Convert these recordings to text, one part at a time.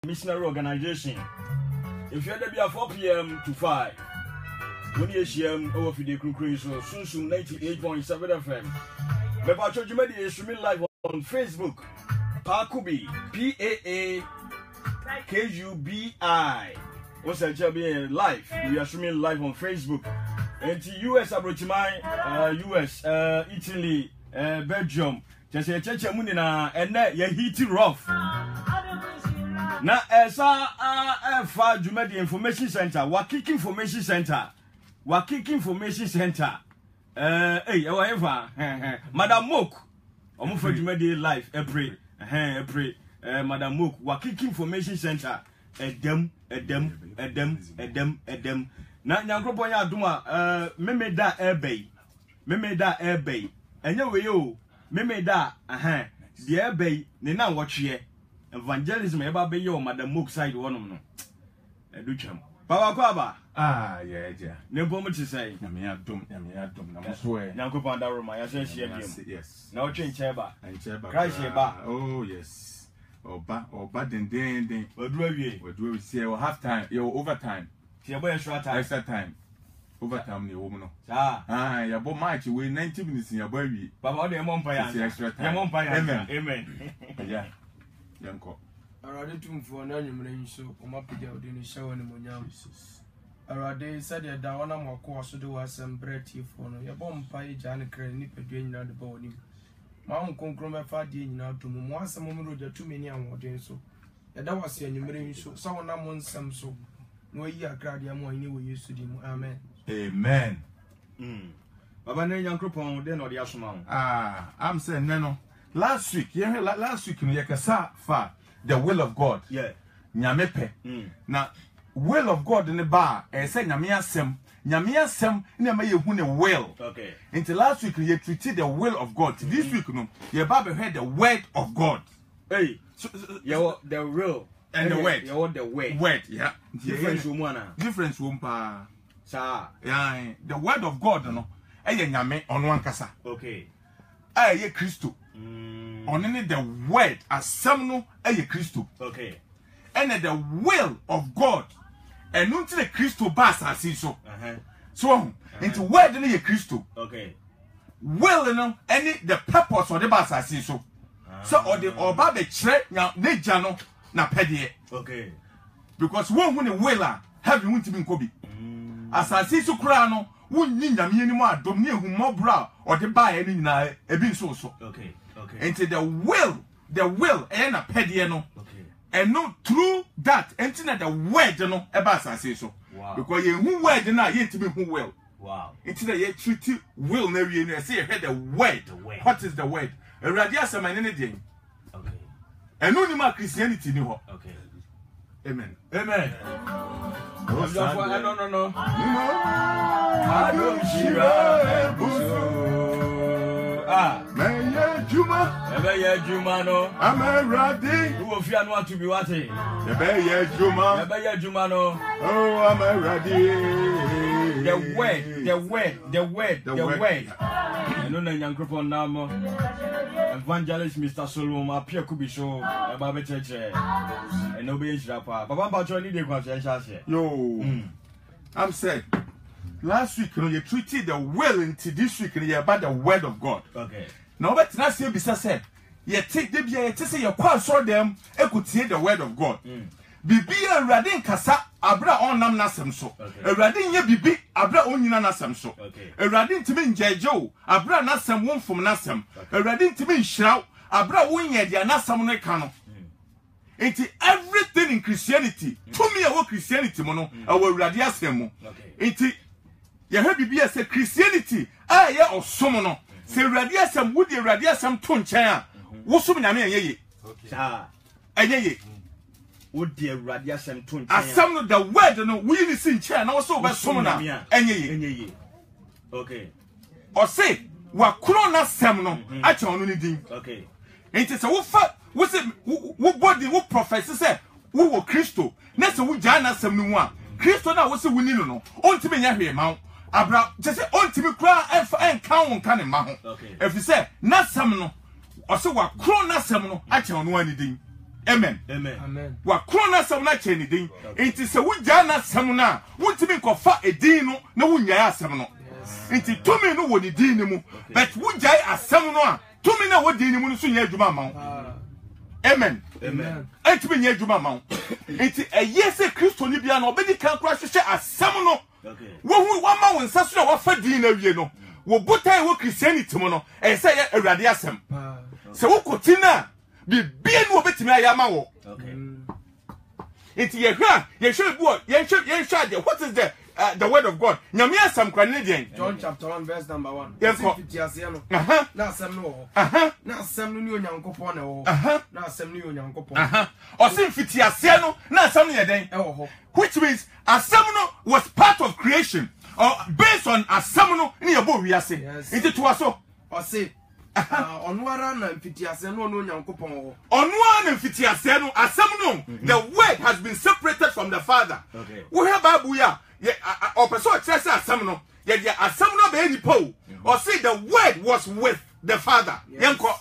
missionary organization. If you're there 4 p.m. to 5, when you HM over the crew, so soon 98.7 FM. My patron Jumedi is streaming live on Facebook. Pakubi, PAAKUBI. What's that job here live? We are streaming live on Facebook. And to US Abrochimai, US, Italy, Belgium. Just a church munina and that you heat rough. Now, as far Jumedi Information Center, Wakiki Information Center, Wakiki Information Center. Hey, however, Madam Mook, I'm for Jumedi live, April, Madam Mook, Wakiki Information Center, Edem. Na nyankropo ya aduma meme da airby enye we yo meme da the airby ne na wotwe evangelism e ba be yo Madam Mook side wonom no edutwam baba kwa ba yeah ne bomo ti say nyame ya dom na mo so e nyankropo anda roma ya say share dem yes na otwe ncheba Christ e ba oh yes Oba den wadu awie see you half time you overtime tie boy extra time overtime ne wo mu no ya bo match we 90 minutes ya bo awie baba o de mo mpa ya mo mpa ya amen yeah yanko arade tumfo na nyumre nso o mapija ode ne shawo ne monyam arade said da wona mako so de wasem bretifo no ya bo mpa ya ja ne kra ni pedua nyina de ba woni ma on konkro me fa de nyina to mu asem mo roja tumi ni anwode nso ya da wase anyumre nso so wona mo nsem so no yi akrade am wani wo Yesu di mu amen baba ne nyankropon de no de asoma I'm saying no last week no yakasa fa the will of God nyame pe na will of God ne ba say nyame asem ne ma ye hu ne will until last week you treated the will of God this week no you ba be heard the word of God the will and the word the word yeah difference woman difference pa sa yeah the word of God no eye nyame ono ankasa ye Kristo onene the word asem no eye Kristo and the will of God and until the Kristo ba asase so into word no ye Kristo will no any the purpose of the ba asase so or the oba be kire nature no na pede because one who the will have you to be nkobi asase so kura no wunni nyame ani mu adom ne ehumobra or the buy any na ebi so into the will and a pede no and no through that into the word no eba asase so because you who word na ye to be who will into the ye treaty will na we no say hear the word what is the word eradi asema ne dey and no ma Christianity ni ho amen no I don't shira buso meye juma no ameradi who of you want to be what meye juma no oh ameradi the word no na nyankropon namo evangelist Mr. Solomon appear could be so about church and no be shapa baba ba need the conscience yo I'm said last week you treated the will into this week you about the word of God now but na say bisa said you take the bia you say you kwa so them ekutie the word of God bibi awrade nkasa abra onnam nasem so awrade nye bibi abra onyina nasem so awrade ntimi njeje abra nasem wonfom nasem awrade ntimi nhiraw abra wonye dia nasem no ka no enti everything in Christianity to me awo Christianity mo no awo awrade asem mo enti ye ha bibi say Christianity ye osom no se awrade asem wudi awrade asem to nchen a wosom nyame enye ye would the radiation to asam no the word no we ni sin chair na so be som na enye ye o say wa kro na sem no a che onu ni din enti se wo fa wo se wo body wo professor say wo wo Kristo na se wo ja na sem no mu a Kristo na wo se woni no ontime nya hwe ma abra je se ontime kra en kan won kan ma ho efi se na sem no o se wa kro na sem no a che onu ani din Amen. Amen. Wa krona asem na che ni din. Enti se wugya na asem na, wuntimi kofa edin no na wunya asem no. Enti tumi no woni din ni mu. But wugya asem no a, tumi na wodi ni mu no so nya adwuma ma wo. Amen. Enti be nya adwuma ma wo. Enti eyese Kristo ni bia na obedi kan kura hwehwe asem no. Wo hu wa ma wo nsa so na wa fa din na wie no. Wo botai wo Christianity mu no, ese ye awurade asem. Se wo kotina bibia no obetimi ayama wo. Enti ye hwa, ye hwe bu, ye hwa de what is the word of God. Nyame asem kwane den. John chapter 1 verse number 1. Yes, na asem no. Na asem no ni onyankopon na wo. Na asem ni onyankopon. Osim fitiase no, na asem no ye den. Which means asem no was part of creation. Or based on asem no ni ebo wiase. Enti to aso. Ose onwara na mfitiase no no nyankopon ho. Onwa na mfitiase no asem no, the word has been separated from the Father. We have Bible ya opeso chese asem no, ye dia asem no be ni po. Or say the word was with the Father. Yenko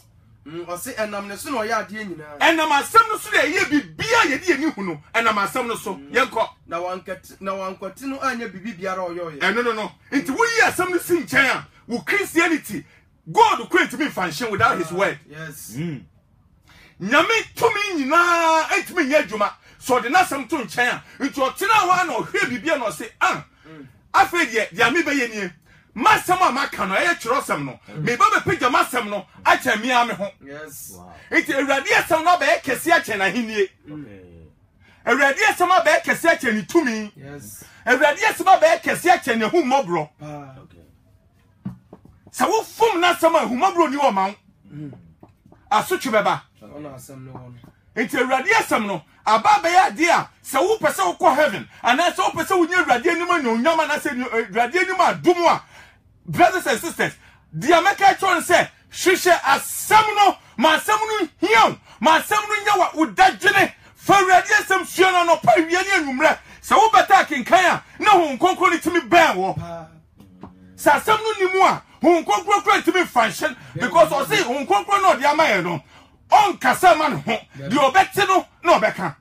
ose enam ne so no ya ade nyina. Enam asem no so de ye bibia ye de ni hu no, enam asem no so. Yenko na wankati no anya bibi biara oyo ye. No. Nti wo yi asem no si nchen a, wo Christianity God create me function without his word. Yes. Nyame tumi nyina entimi nya adwuma. So de nasem to nchen a, nti otena wa na ohwe bibia na say afa de ame be ye nie. Masem a maka no e kyerosem no. Me ba be pagya masem no acha mi ame ho. Yes. Nti awurade asem no be kese acha na henie. Awurade asem a be kese acha ni tumi. Yes. Awurade asem a be kese acha ni hu mobro. Sa wo fom na asem a hu mobro ni o ma wo. Asotwe beba. Ona asem no ho. Enti awurade asem no aba be ya de a se wo pese wo kɔ heaven ana se wo pese wo nya awurade anim anyonyam na se awurade anim adom a, brothers and sisters, the American church say hwehwe asem no ma asem no hiam ma asem no nya wa udadwene fa awurade asem suo no pa wie ne anwumre se wo beta kenkan a na ho nkonkro ni timi ban wo sa asem no ni mu a ho nkonkro timi function because o say ho nkonkro no de amaye no on kasa man ho de obeti no na obeka.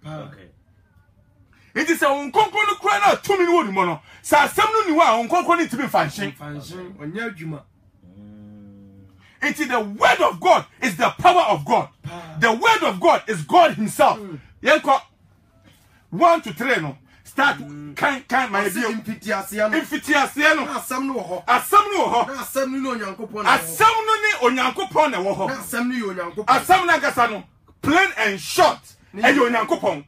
It is a unconcon no cry out 2 minutes mono. Sa asem no ni wa unconcon ni timi function. Onya adwuma. It is the word of God is the power of God. The word of God is God himself. Yenko 1 to 3 no. Start kan my be infitiase no. Asem no ho. Asem no ho. Asem no onyankopon. Asem no ni onyankopon na wo ho. Asem no onyankopon. Asem na gasa no plain and short. E onyankopon.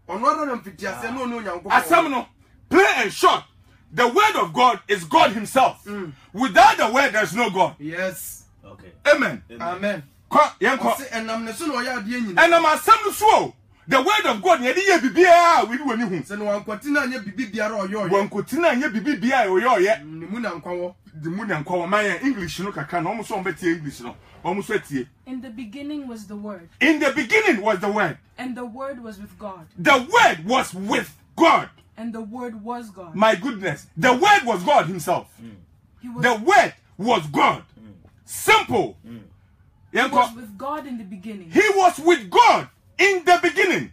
Onwara na mfitiase no onyankopon. Asem no plain and short. The word of God is God himself. Without the word there's no God. Yes. Okay. Amen. Amen. Yenko. Enam ne so no ya ade nyina. Enam asem no so. The word of God ye dey bibia we do wani hu. Se no wankoti na anya bibi biara oyo. Wankoti na anya bibi bia oyo ye. Ni mu na nkwawo. The mu na nkwawo man English no kaka na omo so ombeti English no. Omo so atie. In the beginning was the word. In the beginning was the word. And the word was with God. The word was with God. And the word was God. My goodness. The word was God himself. The word was God. Simple. He was with God in the beginning. He was with God in the beginning.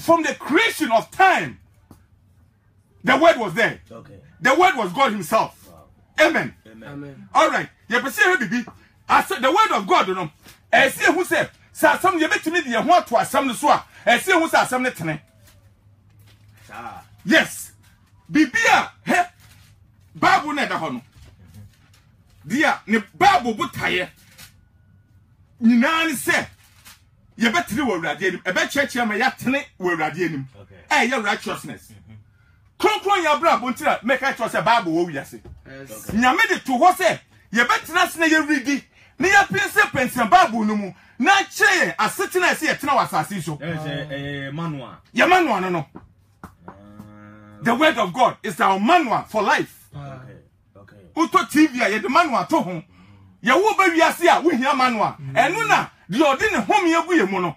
From the creation of time, the word was there. Okay. The word was God himself. Wow. Amen. Amen. All right. I said the word of God, you know. I see who said, "Some you bet me the one to some so." I see who said some net. Yes. Bibia, he Bible na da hono. Dia ne Bible botaye. Nyina ne se ye betri wo awurade anim. E be cheche ma ya tene wo awurade anim. Eh ye righteousness. Konkron ya bra bontira make I trust Bible wo wiase. Yes. Nyame de to ho se ye betena se na ye ready. Ne ya pense Bible no mu. Na che asetena se ye tena wasase so. Manual. Ye manual no. The word of God is our manual for life. Okay. Uto TV ye the manual to ho. Ye wo ba wiase a wo hia manual. Enu na de odi ne hom ye gu ye mu no.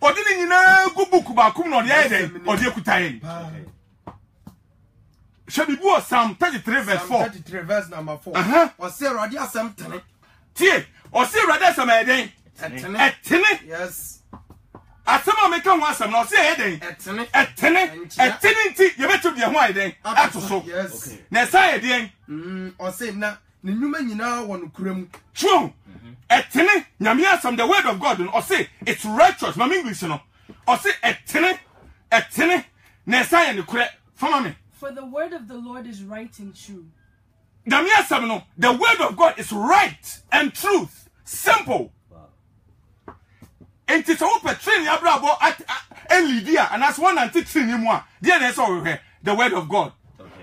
Odi ne nyina gu book ba kum no de ye den. Odi ekutan. Shabibu Psalm 33 verse 4. 33 verse number 4. Uh-huh. O se radi asem tene. Tie, o se radi asem eden. Etene. Yes. Asema make ho asem na o se e den. Etene nti ye betu de ho ai den. Atoso. Yes. Na sa e den. O se na ne nnwuma nyina won kuram. True. Etene nyame asem the word of God o say it's righteous. My English no. O say etene na sa ye ne kure. Fama me. For the word of the Lord is right and true. Nyame asem no, the word of God is right and truth. Simple. And it's all petrin ya brabo at Lydia and that's 193 ni mo a there na so we the word of God.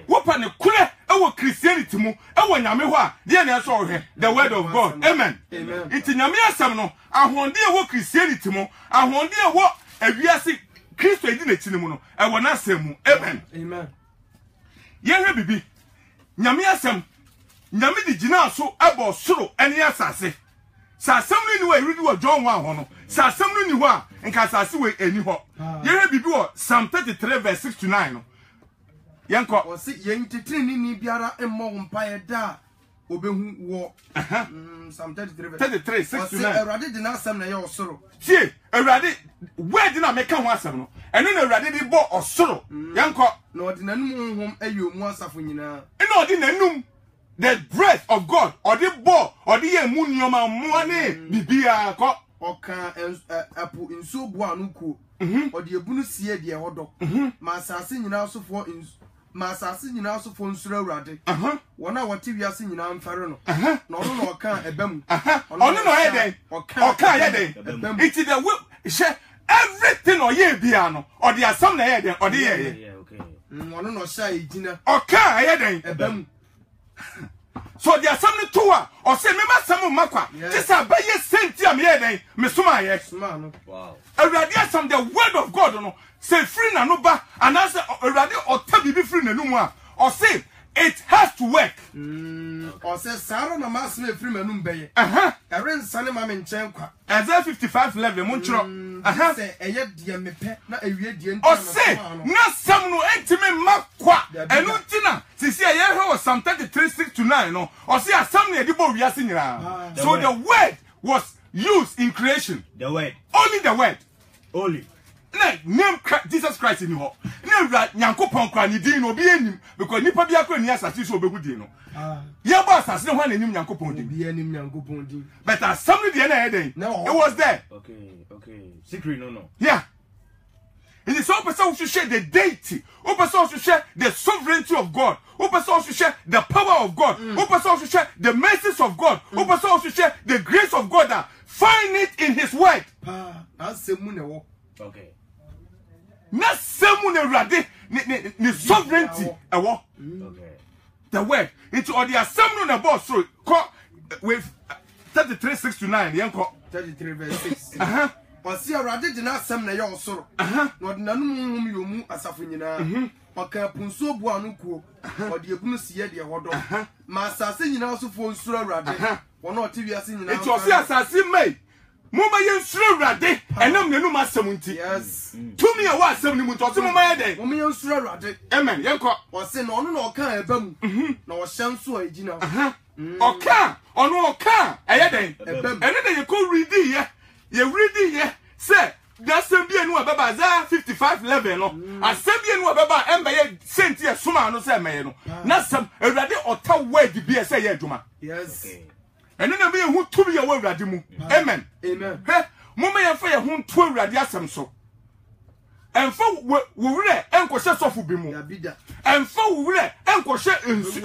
Wo pa ne kure e wo Christianity mu e wo nyame ho a there na so we the word of God. Amen. It's nyame asem no ahonde e wo Christianity mu ahonde e wo awiase Kristo edi na chi ni mu no e wo na asem mu. Amen. Amen. Ye hwe bibi nyame asem nyame di gina so abo soro ene asase. Sa assembly ni we read wo John 1 ho no. Sa assembly ni ho a nka asase we eni ho. Ye he bibi wo Psalm 33 verse 6 to 9 no. Yenko o se yen titrini ni biara emmo mpae da obehu wo. Psalm 33 6 to 9. Awurade di na asem na ye osoro. Tie, awurade word na meka ho asem no. Eno na awurade di bo osoro. Yenko na odi nanum honhom ayo mu asafo nyina. Eno odi nanum the breath of God or the bo or the emunioma muane bibia ko oka apu inso bo anuko or the ebunu sie de hodo ma asase nyina asofo ma asase nyina asofo nsuro awurade wona wote wiase nyina mfare no na ono na oka ebam ono no heden oka heden it is the she everything or ye bia no or the asam na heden or the ye ono no sha ejina oka heden ebam. So the assembly tour or say me masam makwa this abaye senti am ye den me suma ye wow awurade asam the word of God no say free na no ba and as awurade ota bibi free na no mu a or say it has to work or say saro na masam free na no mbeye eren sane ma me nchen kwa Isaiah 55:11 mo nchro say eye de mepe na awie de nti o say na sam no entime makwa enu ntina sisi ye he Psalm 33:6 to 9 no o say asam na edibo wiase nyira so the word was used in creation only the word name Jesus Christ in ho na nyankopon kwa ni din no obi enim because nipa bia kwa ni asase so obegu din no ye ba asase no hwan enim nyankopon din bi enim nyankopon din but assembly the na eden it was there okay secret no yeah it is all person who share the deity who person who share the sovereignty of God who person who share the power of God who person who share the mercies of God who person who share the grace of God that find it in his word asemu ne wo okay na semu na awurade ni sovereignty ewo okay the word into all the assembly na boss so with 33:6 to 9 yenko 33 verse 6 Osi awurade di na asem na ye osoro na odi nanum hum yomu asafo nyina oka punso bu anukuo odi ebunu siye de hodo ma asase nyina osofo nsuro awurade wona oti wiase nyina it osi asase mai mumba ye nsuro awurade enam nenum asem nti yes tumi ya wa asem ni mu nti osi mumba ye den mumba ye nsuro awurade amen yenko osi na ono na oka ebam na wo hyanso agina oka ono oka eye den ebam ene de ye ko read ye reading here say that same be enu ababa za 55:11 no asem be enu ababa emba ye senti ye suma no say meye no na sam awurade ota word bi say ye adwuma yes enu na be ye hu to be ye awurade mu amen amen he mo me ye fa ye hu to awurade asem so emfa wo wure enkose sofu bi mu emfa wo wure enkose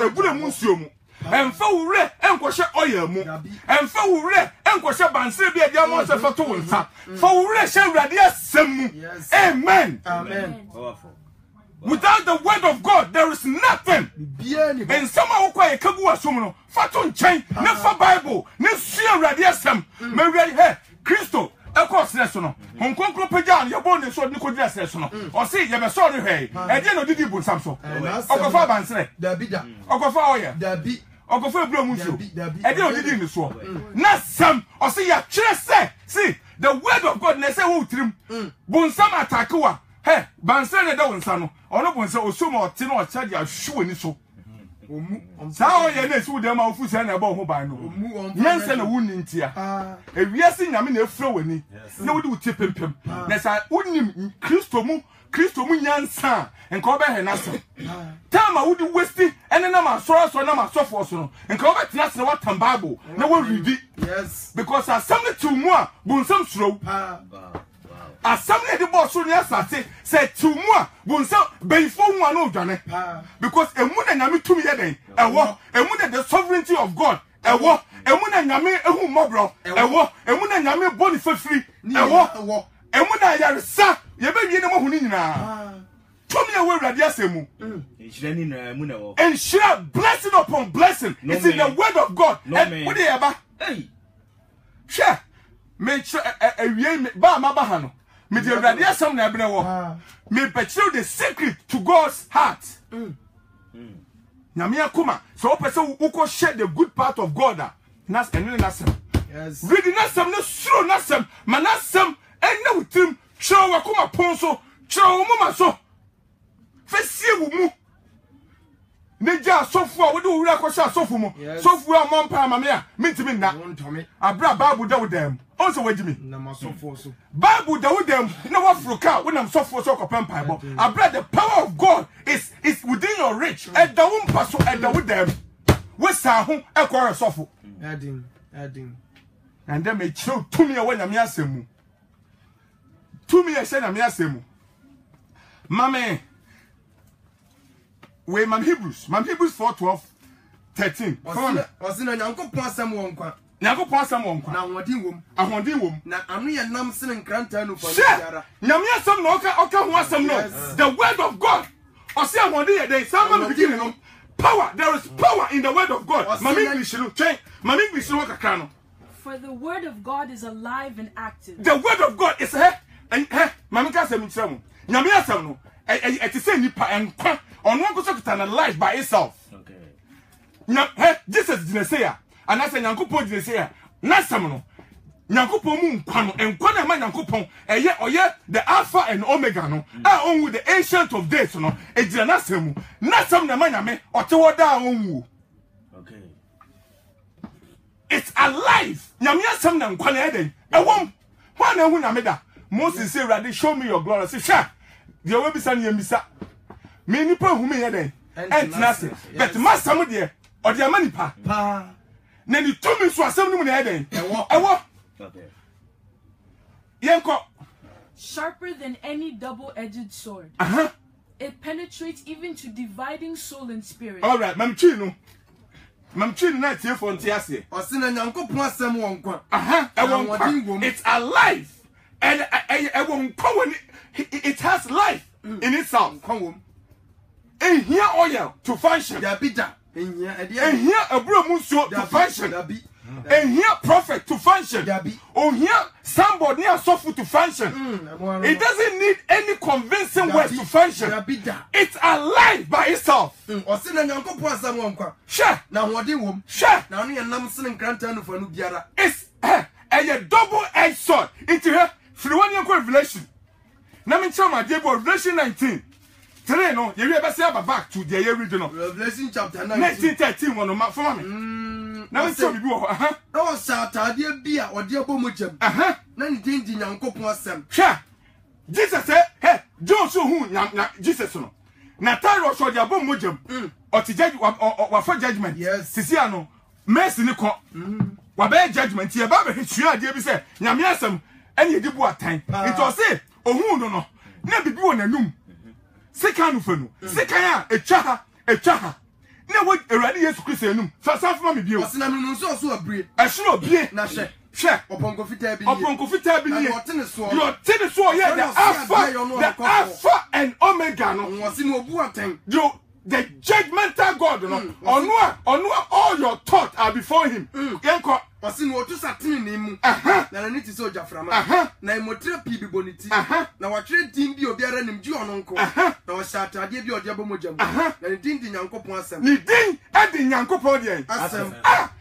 ebure mu nsuo mu emfa wure enkose oya mu emfa wure enkose bansire bi ade amo se fato wonsa fa wure she awurade asem mu amen amen powerful without the word of God there is nothing and some of kwa kagu asum no fato nchen na fa bible na su awurade asem me wure he Kristo eko sreso no honkonkro pajan ye bon so ni ko dira sreso no o se ye be so re he e de no didi bu sam so okofa bansire dabida okofa oya dabi okofa ebro mu so e de odidi ni so na sam o se ya kire se see the word of God na say wo trim bu sam attack wa he bansire ne da wonsa no ono bu nsa osuma oti na o charge ahwu ni so Sao ye na su dem afu se na ba ho ban no. Nyansa na wunni ntia. Ewiase nyame na efra wani. Na wodi wutie pempem. Na sa wonnim Kristo mu nyansa enka oba he na se. Tama wodi westi ene na ma so na ma sofo so no. Enka oba tina se na watam Bible na wo read. Yes. Because asam to mu a bunsam suro. Asam na de boss ni asase say to mu a bunsam beifo hu ana odwane. Because emu na nyame tumi ye den. Ewo emu na the sovereignty of God. Ewo emu na nyame ehu mobro. Ewo emu na nyame boni fefiri. Ewo emu na yaresa ye be wie ne mo huni nyina. Tumi e we Awurade asemu. Enshira na emu na wo. Enshira blessing upon blessing. It's in the word of God. What dey eba? Hey. Sure. Me ewie ba ma ba ha no. Me dey Awurade asem na ebe wo. Me betray the secret to God's heart. Nyame akoma so opese uko share the good part of God. Nas enu nasem. Yes. Read nasem no suro nasem. Manasem enne wutim. Chiro wakoma ponso. Chiro wo ma so. Fesie wo mu. Neja sofu a wode owura kwosha sofu mu. Sofu a mompa mame a mintimi nna. Abra Bible da wodam. Also wagimi. Na masofu so. Bible da wodam na wafruka wonam sofu so kopem paibo. Abra the power of God is within your reach. E da wompa so e da wodam. We sa ho e kwore sofu. Adim. And then me chill to me when nyame asemu. To me e say nyame asemu. Mame we Mam Hebrews 4:12-13. Osina Nyankopon asem won kwa. Nyankopon asem won kwa. Na ahondin wom. Na anu ye nam sene nkranta no fa biara. Nyame asem no oka ho asem no. The word of God. Osi ahondin ye dey sama begin no. Power, there is power in the word of God. Mam English no kakra no. For the word of God is alive and active. The word of God is Mam ka asem nkyeramo. Nyame asem no e say nipa enkwa on one goes to life by itself. Okay. Now, Jesus didn't say ya. And I said, Yankupon didn't say ya. Nasamono. Yankupon moon quano and quana man Yankupon, and yet, the Alpha and Omega no. I own with the ancient of days, no. A Janasemu. Nasam the maname or toward down. Okay. It's alive. Yamia Sam and Quaneden. A womb. One and when I made that. Moses say, Raddy, show me your glory. Say, Sha. There will be some Yamisa. Many people who may have and nothing. But master dear, or their money pa. Then you told me so some women had I walk. Yanko. Sharper than any double-edged sword. It penetrates even to dividing soul and spirit. All right, Mam Chino not here for Tiasi. Osina Nyankopon asem won kwa. It's alive. And I won't come when it has life in itself. And here oil to function. And here a bromuso to function. And here prophet to function. Oh here somebody near software to function. It doesn't need any convincing words to function. It's alive by itself. Sure. It's a double-edged sword. Into here, Revelation. Now me tell my dear boy, Revelation 19. Today, no, you ever say back to the original. Revelation chapter 19:13 one of my family. Now me tell me, no, Saturday beer or dear Bomujam. None did Yankopon asem. Sure. Jesus said, hey, John so who Jesus no. Nataro so the Bomujam or to judge or for judgment. Yes, Sisiano, mercy Nico. Wabe judgment here, Baba Hitria, dear, say, Yamiasam, and you did what time. It was say, oh, no, never be one a noom. Second fenu, second a chaha. Never already yes, Christian. First half of me, you was so a breed. I should be Nashe. Share upon Confita, your tennis, so yeah, the Alpha and Omega was in Obuatan. You, the judgmental God, on all your thoughts are before him. Yanko. Wasin wo to satin nim na ne ti so jaframa na emotre pi bi boniti na wa tire din bi obiara nim ji ononko na wa shatade bi odi abomojam na ne din di Nyankopon asem ni din e di Nyankopon de asem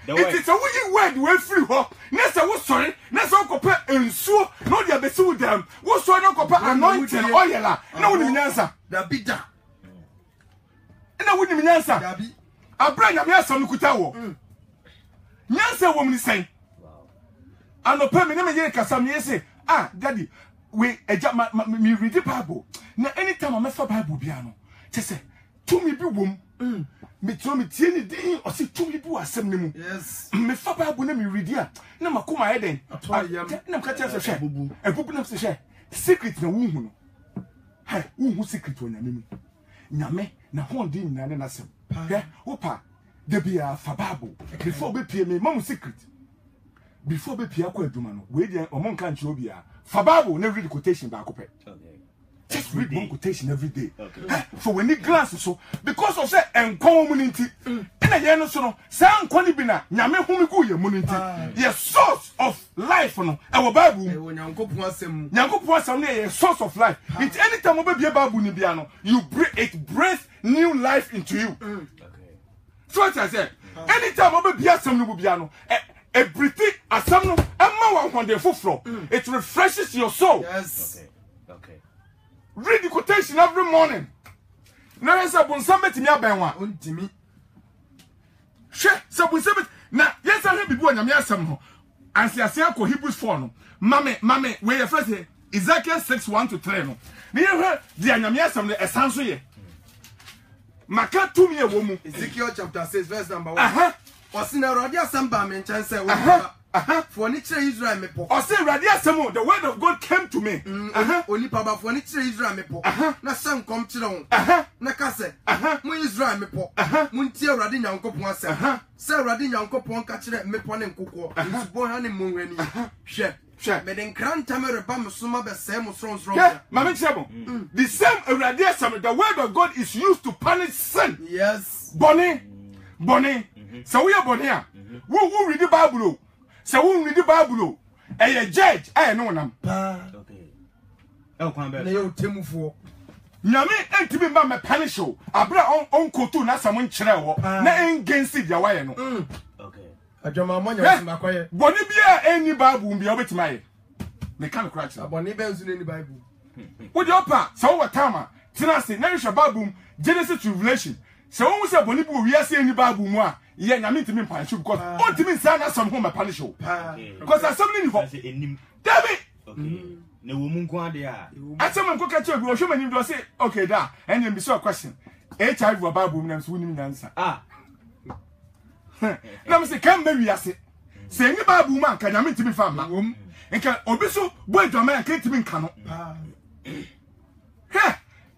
it is a word we free ho na se wo sori na se wo kopa ensuo no de abesi wo dam wo sori no kopa anointing oil na wo nim nyansa da bi da na wo nim nyansa da bi abra nyame asam no kuta wo nyanse wo mni sen anopa me na me yere kasam ye say daddy we eja me read the Bible na anytime I fa Bible bia no che say to me bi wom me tro me tie ni din o say to me bi asem ne mu yes me fa Bible na me read ya na makoma ye den na mka che say ebubu na say secret na wo hu no wo secret wo nyame mu nyame na hon din na na asem opa de bia fa Bible before be pie me mamu secret before be pia kwa aduma no we dey omon kan che obia fa Bible na read quotation ba akopɛ just read one quotation every day for when the glass so because of say enkon community na ye no so no say enkon ni bi na nyame humi ku ye munity ye source of life no e wo Bible nyankopon asem na ye source of life it anytime obe bia Bible ni bia no you breathe new life into you so what I said anytime obe bia asem no bia no everything asam no emma wa honde foforo it refreshes your soul yes okay read the quotation every morning na say bonsam betimi abenwa ontimi she say bonsam na yes I bibi onyame asam ho ansiase akọ Hebrews 4 no mame we your first Ezekiel 6:1-3 no na ye hwe di anyame asam no esanso ye maka tumi e wo mu Ezekiel chapter 6 verse number 1 Osina Radi asamba me nchen se for ni kire Israel me po. Ose Radi asamo the word of God came to me. Oni paba for ni kire Israel me po. Na san kom kire ho. Na ka se mu Israel me po. Mu ntie Radi Nyankopon asem. Se Radi Nyankopon ka kire me po ne nkokọ. Nsubo ha ne monwani. Hwe me den kranta me reba musoma be se musronzron. Mama chebo. The same Radi asamo the word of God is used to punish sin. Yes. Bonnie. So we are born here. Who read the Bible? So who read the Bible? A judge, I know them. Okay. Oh, come back. They temu for. Nyame enti ba me punish you. Abra on kotu na samon kire wo. Na engensi dia wa ye no. Okay. Adwama manya makoye. Boni bia any Bible bia obetima ye. Me kan crack. Boni be nzu ni Bible. Wo di opa, so what time? Tinase na hwe Bible Genesis to Revelation. So who say boni bu wi ase any Bible mu a ye nyame ntimi punish because on timi say na some home punish you. Because as something for David. Okay. Ne wo mu nko ade a. Asem nko ka che bi wo hwe manim do say okay da and then be so question. HIV Bible mu na so nim nyansa. Na me say kan be wi ase. Say any Bible mu anka nyame ntimi fa ma. Nka obi so boy dwama anka ntimi nka no.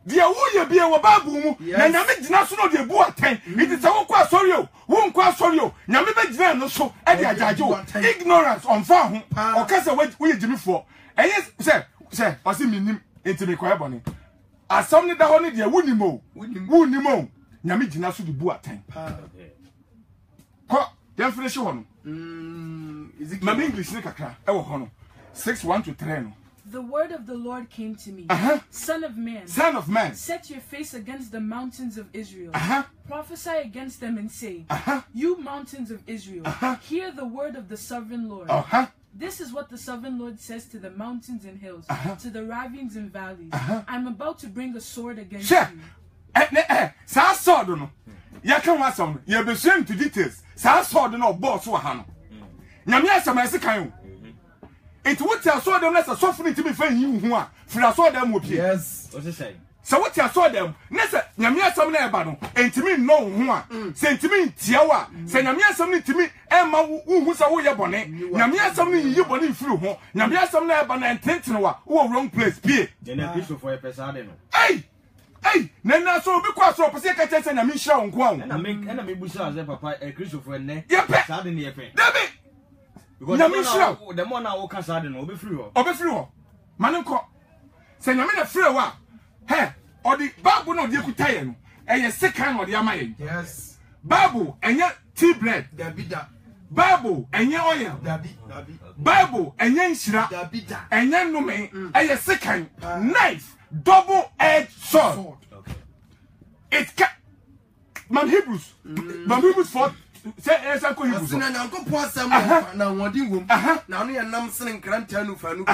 Dia wo ye bia wo Bible mu na nyame gina so no de bu aten it is wo kwa sorry o wo nkwa sorry o nyame be gina no so e de ajaje o ignorance on fa ho o ka se wo ye gimi fo eye se o se minim enti ko ebone asam ni da ho ni de wunimo nyame gina so de bu aten ko dem finish ho no ma English ni kakra e wo ho no 6:1-3 no. The word of the Lord came to me. Son of man, set your face against the mountains of Israel. Prophesy against them and say, you mountains of Israel, hear the word of the sovereign Lord. This is what the sovereign Lord says to the mountains and hills, to the ravines and valleys. I'm about to bring a sword against you. Sa sword no. Ya kan wa som. Ya be shame to details. Sa sword no boss wa ha no. Nyame asama ese kan o. It would tell so them let's soften it to be fair you who are for a saw them. Yes. What's it say? So what you saw them, Nessa, Yamia some neighbor, and to me no one, sent to me Tiawa, send Yamia something to me, Emma who's a way bonnet, Yamia something you body through, Yamia some neighbor and Tentinoa, who wrong place, be. Then a piece of for a pesadeno. Hey, Nana so because of Paseka and a Misha on Guam. And I make enemy bushes, papa, a Christopher, ne, Yep, in the affair. David. Because the one I will cast out and be free. Manunko. Say, I'm in a free wa. Hey, or the Babu no Yakutayan, and your second or the Amayan. Yes. Babu and your tea bread. Dabida. Babu and your oil. Babu and your shira. Dabida. And your nome, and your second knife, double-edged sword. It can. Man Hebrews 4. Say Uncle Hebrews. Na nyanko po asem na wodi wom. Na no yenam sene nkranta nu fa nu.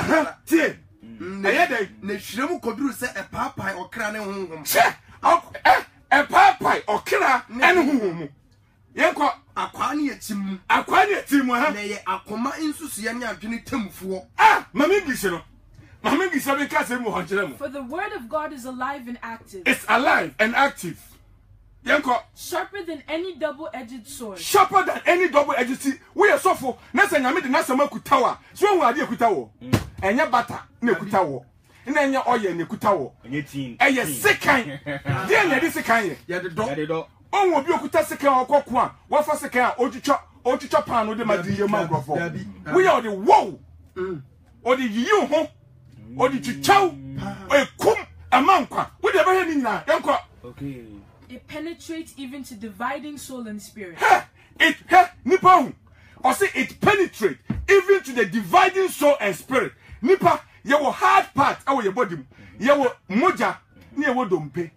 Tie. Na yede na hwirem koduru se epapai okra ne honhom. Che. Epapai okra ene honhom. Yenko akwani etim ha na ye akoma insusu ye nya adwene temfuo mama English no mama English be ka se mu ho kire mu for the word of God is alive and active. It's alive and active. Yenko sharper than any double-edged sword. Sharper than any double-edged sword. We are so for na se nyame de na sama kutawa so hu ade kutawo enya bata na kutawo na enya oye na kutawo enye tin eye sekan de na de sekan ye de do on obi okuta sekan okoko a wo fa sekan a otwitwa pan no de madiye mangrofo we are the wow o de yiyi ho o de twitwaw ekum amankwa we de be he ni nyina yenko okay. It penetrates even to dividing soul and spirit. Nipa or say it penetrates even to the dividing soul and spirit. Nipa, you will hard part our your body. You will moja near what dompe.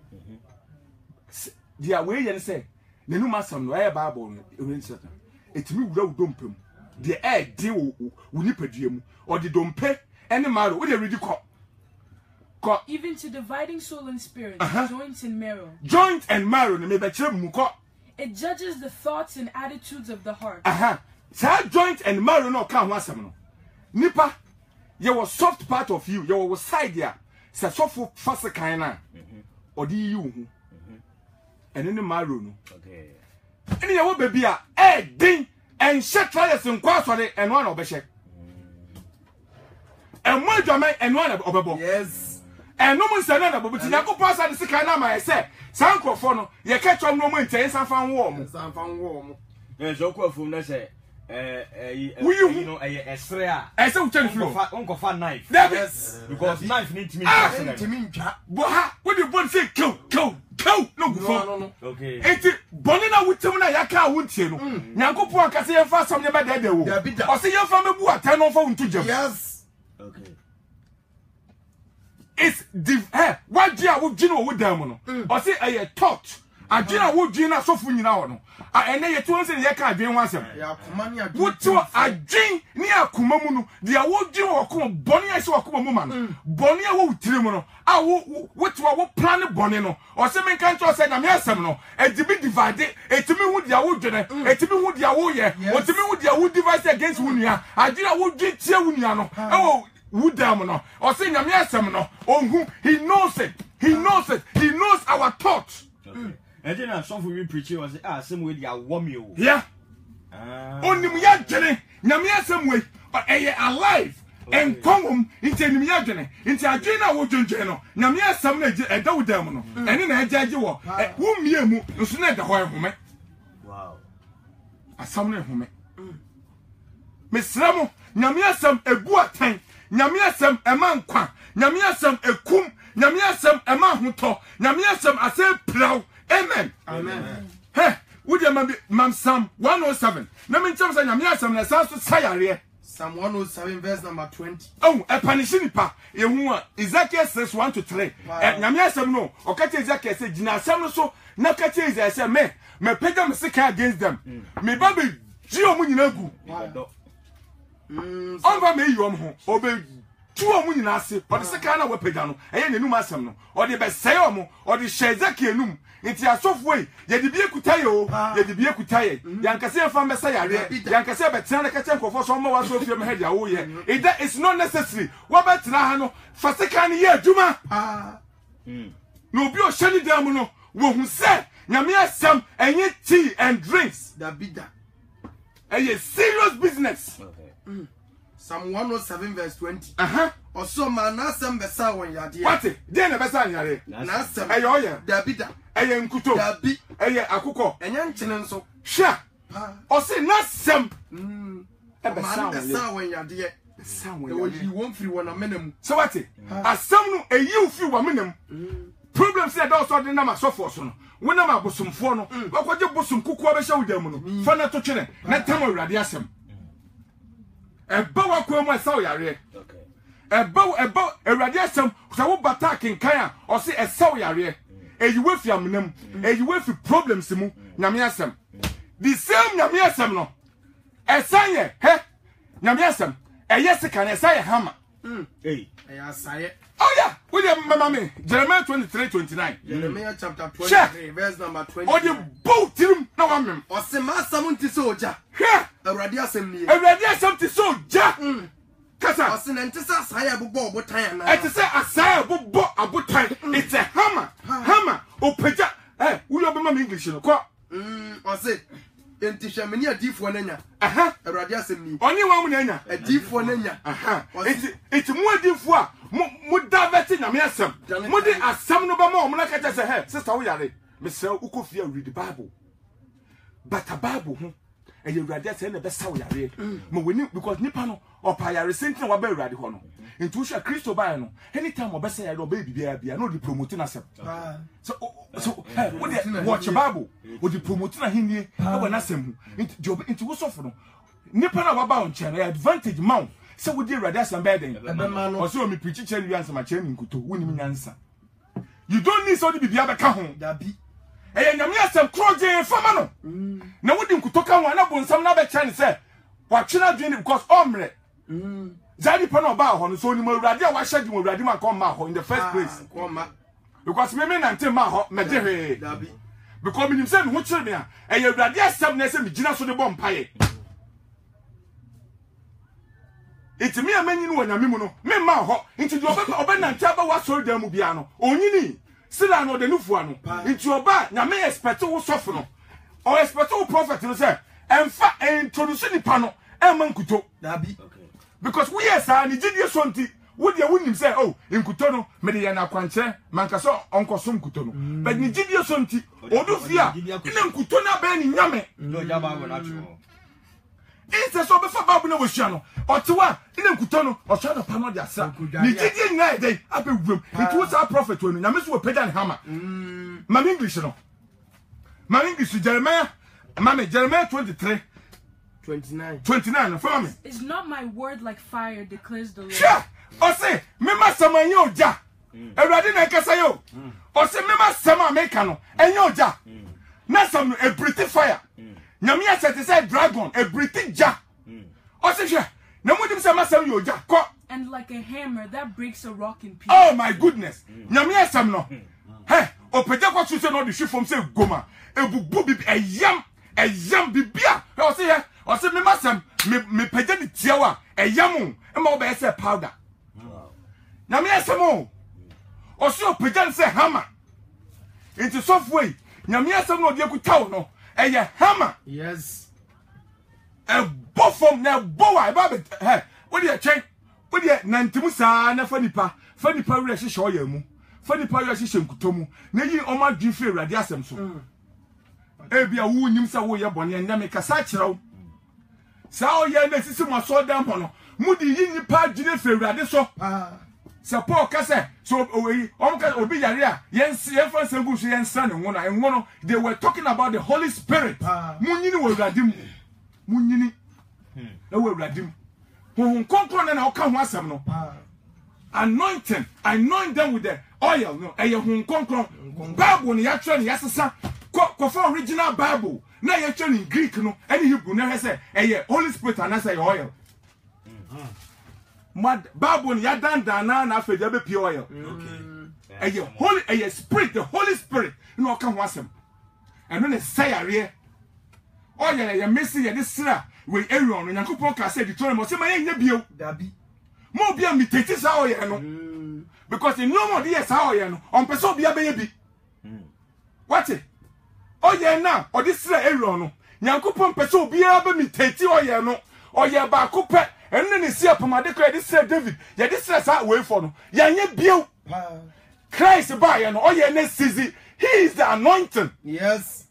The way you say, the new master no air Bible in certain. It me wrote dumpem. The air deal will nip a dream or the dompe any matter with a ridiculous. Even to dividing soul and spirit, joints and marrow. Joint and marrow, muko. It judges the thoughts and attitudes of the heart. Sa joint and marrow no can wasam no. Nipa, your soft part of you, your side there. Sa sofu fasa kaina. Odi you. And in the marrow no. Okay. Any your baby ding and shed trials in quaswade and one obeshe. And one German and one obebo. Yes. And no one said that, but you go pass at the Sikana, I said, Sankofono, you catch on no moment, and some fan warm. Some fan warm. There's no from let's say, you know, a strea. I said, Uncle Fan knife. Yes, because knife need to mean, what you want to say, kill, no, okay. It's Bonina with Timona Yaka would you know. Yanko Puaka fast some never dead. Or see your family who are 10 on phone to jump. Yes, okay. It's what Gia would Gino with them or say a thought. A Gina would Gina so funny now. And then you told us you can't do once. What to a Jing near Kumamuno, the award Jim or Kum Bonnie, I saw a Kumaman. Bonnie, would Trimono. I what plan a Bonino or some country said, I'm yes, and to be divided, a to me with the wood, a to me with the wood, what to me with the wood device against Wunia. I did a wood Jit Uniano. Oh. Woodamano or saying Yamiasamano on whom he knows it. He knows our thoughts. And then I saw we preaching was some way they are warm you. Yeah. Only me actually Yamiasam way, but alive and come into Yajane, into Agena Wojano, Yamiasam and Dodamano, and then I judge you whom you was not the whole woman. Wow. A summoner woman. Miss Ramo, Yamiasam a good time. Nyamiasem ema nkwa nyamiasem ekum nyamiasem ema hoto nyamiasem ase praw amen hey would you mam Psalm 107 na me ntam say nyamiasem na sanso sayare Psalm 107 verse number 20 oh e panishini pa yehu a Ezekiel 6:1-3 nyamiasem no okate Ezekiel say jinasem no so na kate Ezekiel say me pega me sika against them me ba be ji omu nyina gu Over me, you ho, obey two of money nasi, or the second of Pegano, and the Numasam, or the Besayomo, or the Shazaki Num, into a soft way, yet the Biakutayo, yet the Biakutaye, Yankasa from Messiah, Yankasa, but Sanakatanko for some more of your head, oh, yeah. It is not necessary. What about Nahano, for second year, Juma? No, be a shiny damono, who said, Namia some, and yet tea and drinks. The bidder. A serious business. Psalm 107 verse 20. Also, man, Nasam Bessa when you're dear. What? Then a Bessa, Nasam, Ayoya, Dabida, Ayankuto, Dabi, Akuko, and Yantin so. Sha, or say Nasam. A Bessa when you're dear. Somewhere you won't feel one a minimum. So what? As some a you feel a minimum. Problems said also the number so for son. When I'm about some phono, what you put some cocoa show them. Fana to chine, not Tamil radiasum. A bow of my soul, okay. A bow a radiasum, so batak in Kaya, or say a soul yare. A you with your minimum, a you with problems, Namiasam. The same Namiasam no. A sanye, he? Namiasam, a yesica, and a say hammer. Hey, I say it. Oh yeah, William Mamma, Jeremiah 23:29. Jeremiah chapter 23, verse number 20. Or you both him na wa mem osema asam nti so oja hwe awurade asem ni awurade asem ti so oja kasa osena nti sa asaya bobo obotan na eti say asaya bobo abotan it's a hammer opeja we obe ma English no ko ose enti hwamani adifo nanya awurade asem ni oni wa mu nanya adifo nanya enti mu adifo a mu daveti na me asem mu di asem no ba ma o mu na ka say hey sister wo yare me say ukofia read the Bible but a Bible ho e ye awurade say na be sa wo yare ma weni because nipa no opa yare sentin wa ba awurade ho no enti wo hwa Kristo ba no anytime o be say yare o ba bibia bia no di promote na asem so what the watch Bible or the promoting a hindi when I say into what's off no nipa na waba on channel advantage mount so we did rather some bad thing or so me preach channel answer my channel nkuto woni me answer you don't need so the bibia be ka ho da bi nyame asem kroje fama no na wodi nkuto ka ho na bonsam na be channel say watchena dwen because omre zadi pa na oba ho no so ni mo awurade a wa hyade mo awurade ma come ma ho in the first place because me nante ma ho me de hwe because me nim say me ho kire me a e awurade asem na say me gina so de bom paye it me amanyi no wanyame mu no me ma ho nti de oba nante aba wa sori da mu bia no onyini sila no de nufu ano nti oba nyame expect wo sofo no o expect wo prophet no say emfa introduce ni pa no e man kuto because we yes ani gidie so nti wo de wonim say oh nkuto no me de ya na kwanche manka so onkosom kuto no but ni gidie so nti odu fia ina nkuto na ba ni nyame no jaba go na chu ite so be fa babu na wo hia no otewa ina nkuto no o hia no pa no de asa ni gidie nyai dey abewum nti wo sa prophet wonu nyame so wo peda ne hama mam English no mam English Jeremiah 29 for me. Is not my word like fire, declares the Lord. Sure. O say, me ma sama yo ja. Ewrade na kasa yo. O say me ma sama make no. Enyo ja. Na sam no a pretty fire. Nyame asete say dragon, a pretty ja. O say sure. Na mudim say ma sam yo ja. Ko. And like a hammer that breaks a rock in pieces. Oh my goodness. Nyame asam no. Hey, o peja kwa so say no the shoe from say goma. Ebubu bi eyam bibia. O say here. O say me masam me peja di tiawa eyamu e ma oba say powder. Na me asamo. O say o peja say hammer. Into software. Na me asam no de akutaw no. Eye hammer. Yes. E bo from na bowa e ba be he. Wo de twen. Wo de nantimu saa na fanipa wure hye oyam. Fanipa wure hye nkutomu. Na yi o ma dwi fi awurade asem so. Ebia wo nyim sa wo ye bone na me kasa kirew. Sa o ye na sisi mo so dan ho no mudi yi nipa gine fe awurade so se Paul kase so owi obi yare a yense fanse gu so yensa ne ngono they were talking about the Holy Spirit munyini wo awurade mu munyini e wo awurade mu ho konkron na o ka ho asem no anoint them with the oil no e ye ho konkron Bible ne ya twa ne yasesa ko for original Bible na ye twa in Greek no any Hebrew na he say eye Holy Spirit and say oil mad Bible ya dan na afeja be pure oil eye holy eye spirit the Holy Spirit no ka ho asem eno ne say are oil ye mesi ye this sra we Aaron no Yakobon ka say Deuteronomy say ma ye nya bio dabi mo bia mi tete sa oil no because in no more dey sa oil no on person bia be ye bi what it oye na odi sra Aaron no Yakobon pese obia be mi tete oye no oye ba ko pe enne ne sia pomade kra di sra David ye di sra sa way for no ye nya bio Christ ba ye no oye na sizi he is the anointing yes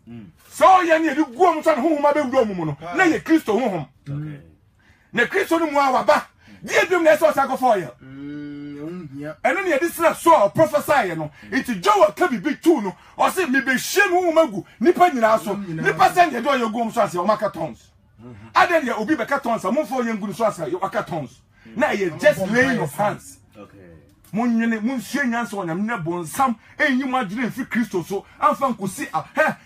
so ye ne di guom so no homa be wuro mu no na ye Kristo honhom okay na Kristo no mu awaba di edum na so sa go for ye eno ne di sra so prophesy ye no it Joel ka bibi tu no o se me be hye no magu nipa nyina so nipa send ye do ye guom so ase o maka tons aden ye obi be ka tons amfo ye ngunu so ase ye waka tons na ye just laying of hands okay munyene munhye nyanso onyam ne bonsam enyi madwene fi Kristo so amfa nkosi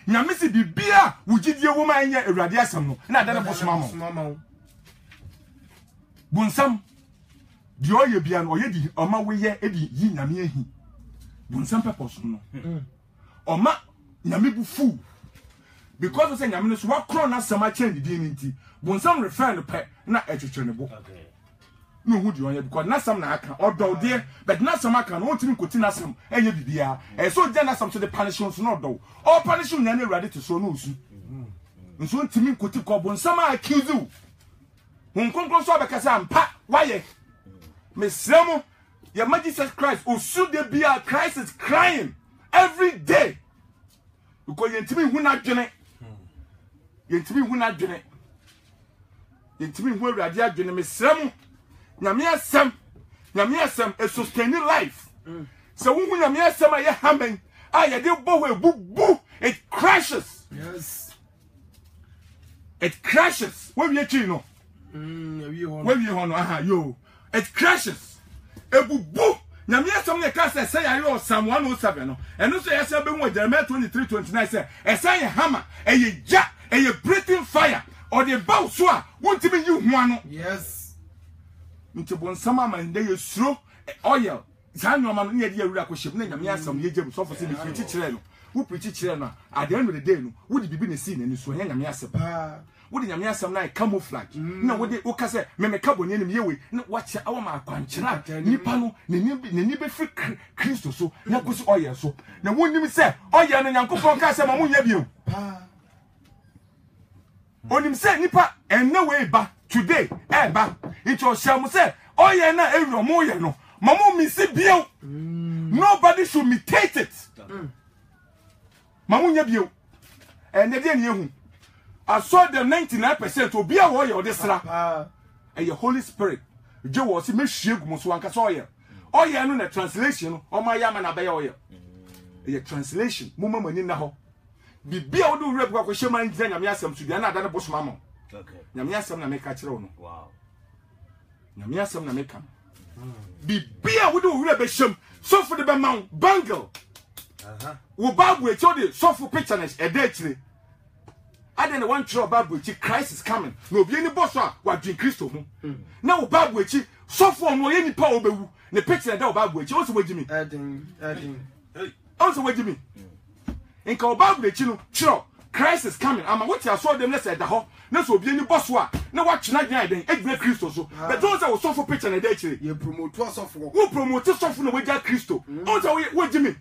nyame se bibia wugidie wo ma enya awurade asem no na adane bosoma mo bonsam di oye bia no oye di oma we ye edi yi nyame ahi bonsam purpose no oma nyame bu fu because of say nyame no so wa kro na sama change di nti bonsam refer no pe na etwetwe ne bo okay no hu di onye because na sam na aka odo de but na sam aka no ntimi nkoti na sam enye bibia so je na sam so the punishment no odo all punishment na ready to so no usu nso ntimi nkoti ko bonsam accuse you hun konkron so abekasa mpa waye mesremo your Jesus Christ usu de bia Christ is crying every day because yentimi hu na dwene yentimi hu na dwene yentimi hu awurade adwene mesrem nyame asem a sustaining life so hu nyame asem a ye hamen a ye de bo we bubu it crashes yes it crashes when we chi no when we hono aha yo it crashes ebubu nyame asem ne ka say ya yo Psalm 107 no eno so yesa be hu Jeremiah 23:29 say esa ye hammer eye ja eye breathing fire or the bow so a wontimi yi hu ano yes nti bonsama man de yesuro oil zanyo man ne de awura ko hyem na nyame asem ye gem so for say be preach kire no wo preach kire no at the end of the day no wo di bibi na see na ni so nyame asem wo di nyame asem na camouflage na wo de wo ka say me carbon ni yewe na wache awo ma akwankyera nipa no ne be free Kristo so na ko so oil so na wonnim say oil no nyankopon ka say ma munya bio onim say nipa enna we ba today ba it was sham say oil na ewro mo ye no mama mi si bio nobody should imitate it mamunya bio and dey ne hu I saw the 99% obi a wo ye odesra your Holy Spirit je wo si mehwie gumo so anka so oil no na translation no o ma ya ma na be oil your translation mumma mani na ho bibia wo do rep kwa hye man gina nyame asem so dia na ada ne bosoma mo okay nyame asem na me ka kire wo no wow nyame asem na me ka bibia wo do rep be hyem so for the be man bangle wo babu e chode so for pictures e da kire ade ne one true babu e Christ is coming no obi ni boss a wa dwen Kristo ho na wo babu e so for no ye nipa obewu ne picture da wo babu e o so wagimi adin o so wagimi inka obabu de chi no chiro Christ is coming ama what you saw them let's say da ho na so obi ni boss wa na wa twena gyan den egbe Kristo so but those that so for picture na da chire ye promote so for who promote so for no wagya Kristo o so wagimi